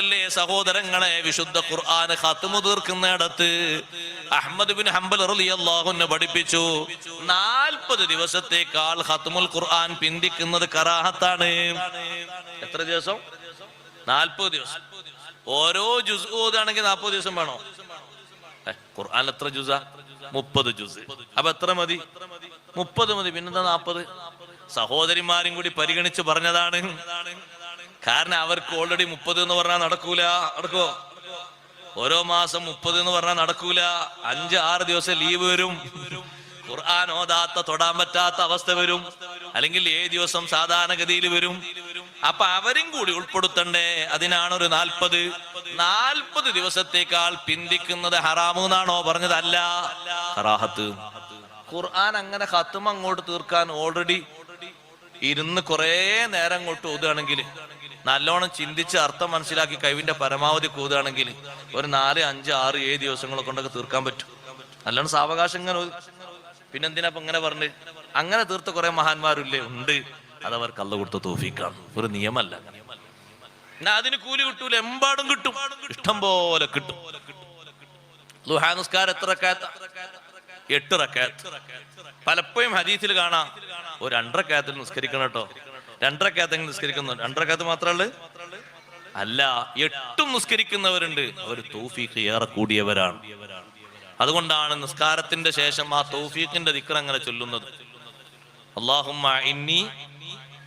ല്ലേ സഹോദരങ്ങളെ, വിശുദ്ധ ഖുർആൻ ഖത്മു തീർക്കുന്നിടത്ത് അഹ്മദ് ബിൻ ഹംബൽ റളിയല്ലാഹു അൻഹു പഠിപ്പിച്ചു 40 ദിവസത്തേക്കാൾ ഖത്മുൽ ഖുർആൻ പിന്തിക്കുന്നത് കറാഹത്താണ്. എത്ര ദിവസം? 40 ദിവസം. ഓരോ ജുസ് ഓതാണെങ്കിൽ 40 ദിവസം വേണോ? ഖുർആൻ എത്ര ജുസാ? 30 ജുസ്. അപ്പൊ എത്ര മതി? 30 മതി. പിന്നെന്താ 40? സഹോദരിമാരും കൂടി പരിഗണിച്ച് പറഞ്ഞതാണ്. കാരണം അവർക്ക് ഓൾറെഡി 30 എന്ന് പറഞ്ഞാൽ നടക്കൂല. നടക്കോ? ഓരോ മാസം 30 എന്ന് പറഞ്ഞാൽ നടക്കൂല. 5-6 ദിവസം ലീവ് വരും. ഖുർആൻ ഓതാത്ത തൊടാൻ പറ്റാത്ത അവസ്ഥ വരും. അല്ലെങ്കിൽ 7 ദിവസം സാധാരണഗതിയിൽ വരും. അപ്പൊ അവരും കൂടി ഉൾപ്പെടുത്തണ്ടേ? അതിനാണ് ഒരു 40 ദിവസത്തേക്കാൾ പിന്തിക്കുന്നത് ഹറാമു എന്നാണോ പറഞ്ഞത്? അല്ല, കറാഹത്ത്. ഖുർആൻ അങ്ങനെ ഖത്മ അങ്ങോട്ട് തീർക്കാൻ ഓൾറെഡി ഇരുന്ന് കുറെ നേരം അങ്ങോട്ട് ഓതുകയാണെങ്കിൽ, നല്ലോണം ചിന്തിച്ച് അർത്ഥം മനസ്സിലാക്കി കഴിവിന്റെ പരമാവധി കൂതുകയാണെങ്കിൽ ഒരു 4, 5, 6, 7 ദിവസങ്ങളെ കൊണ്ടൊക്കെ തീർക്കാൻ പറ്റും. നല്ലോണം സാവകാശം ഇങ്ങനെ. പിന്നെന്തിനാ ഇപ്പൊ ഇങ്ങനെ പറഞ്ഞ്? അങ്ങനെ തീർത്ത കുറെ മഹാന്മാരില്ലേ? ഉണ്ട്. അതവർക്ക് അള്ളാഹു കൊടുത്ത തൗഫീഖാണ്, ഒരു നിയമല്ല. എന്നാ അതിന് കൂലി കിട്ടൂല, എമ്പാടും കിട്ടും, ഇഷ്ടം പോലെ കിട്ടും. ളുഹാ നിസ്കാരം എത്ര റക്അത്ത്? 8 റക്അത്ത്. പലപ്പോഴും ഹദീസിൽ കാണാം ഒരു 2 റക്അത്തിൽ നിസ്കരിക്കണം കേട്ടോ. 2 റക്അത്തെങ്കിലും നിസ്കരിക്കുന്നു. 2 റക്അത്ത് മാത്രമല്ല, അല്ല, 8 നിസ്കരിക്കുന്നവരുണ്ട്. അവർ തൗഫീഖ് ഏറെ കൂടിയവരാണ്. അതുകൊണ്ടാണ് നിസ്കാരത്തിന്റെ ശേഷം ആ തൗഫീഖിന്റെ ദിക്ർ അങ്ങനെ ചൊല്ലുന്നത്. അല്ലാഹുമ്മ ഇന്നി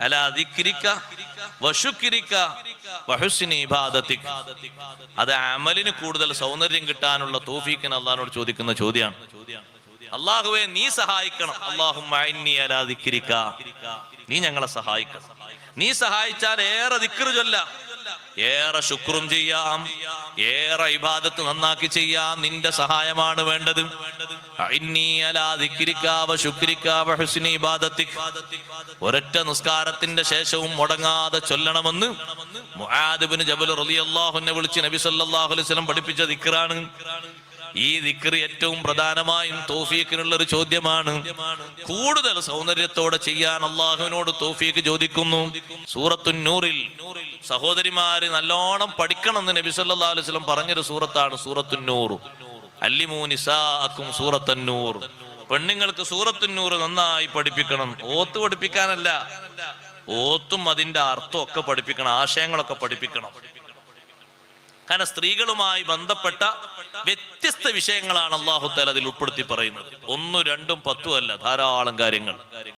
അലാ ദിക്രിക വശുക്രിക വഹുസ്നി ഇബാദതിക. അത് അമലിന് കൂടുതൽ സൗന്ദര്യം കിട്ടാനുള്ള തൗഫീഖിന് അല്ലാഹുവോട് ചോദിക്കുന്ന ചോദ്യമാണ്. അല്ലാഹുവേ, നീ സഹായിക്കണം. അല്ലാഹുമ്മ ഇന്നി അലാ ദിക്രിക, നീ ഞങ്ങളെ സഹായിക്കണം. നീ സഹായിച്ചാൽ ഏറെ ദിക്ർ ചൊല്ലാം, ഏറെ ശുക്റും ചെയ്യാം, ഏറെ ഇബാദത്ത് നന്നാക്കി ചെയ്യാം. നിന്റെ സഹായമാണ് വേണ്ടത്. ഇന്നി അലാ ദിക്രിക വശുക്രിക വഹുസ്നി ഇബാദതിക. ഒരൊറ്റ നിസ്കാരത്തിന്റെ ശേഷവും മുടങ്ങാതെ ചൊല്ലണമെന്ന് മുആദ് ഇബ്നു ജബൽ റളിയല്ലാഹു അൻഹു വിളിച്ച് നബി സല്ലല്ലാഹു അലൈഹി വസല്ലം പഠിപ്പിച്ച ദിക്റാണ്. ഈ ദിക്ർ ഏറ്റവും പ്രധാനമായും തൗഫീഖിനുള്ള ഒരു ചോദ്യമാണ്. കൂടുതൽ സൗന്ദര്യത്തോടെ ചെയ്യാൻ അള്ളാഹുവിനോട് തൗഫീഖ് ചോദിക്കുന്നു. സൂറത്തുൻ നൂറിൽ സഹോദരിമാര് നല്ലോണം പഠിക്കണം എന്ന് നബി സല്ലല്ലാഹു അലൈഹി വസല്ലം പറഞ്ഞൊരു സൂറത്താണ് സൂറത്തുൻ നൂർ. അല്ലിമൂ നിസാഅക്കും സൂറത്തുൻ നൂർ. പെണ്ണുങ്ങൾക്ക് സൂറത്തുൻ നൂർ നന്നായി പഠിപ്പിക്കണം. ഓത്ത് പഠിപ്പിക്കാനല്ല, ഓത്തും അതിന്റെ അർത്ഥം ഒക്കെ പഠിപ്പിക്കണം, ആശയങ്ങളൊക്കെ പഠിപ്പിക്കണം. കാരണം സ്ത്രീകളുമായി ബന്ധപ്പെട്ട വ്യത്യസ്ത വിഷയങ്ങളാണ് അല്ലാഹു തആല അതിൽ ഉൾപ്പെടുത്തി പറയുന്നത്. 1, 2, 10 അല്ല, ധാരാളം കാര്യങ്ങൾ.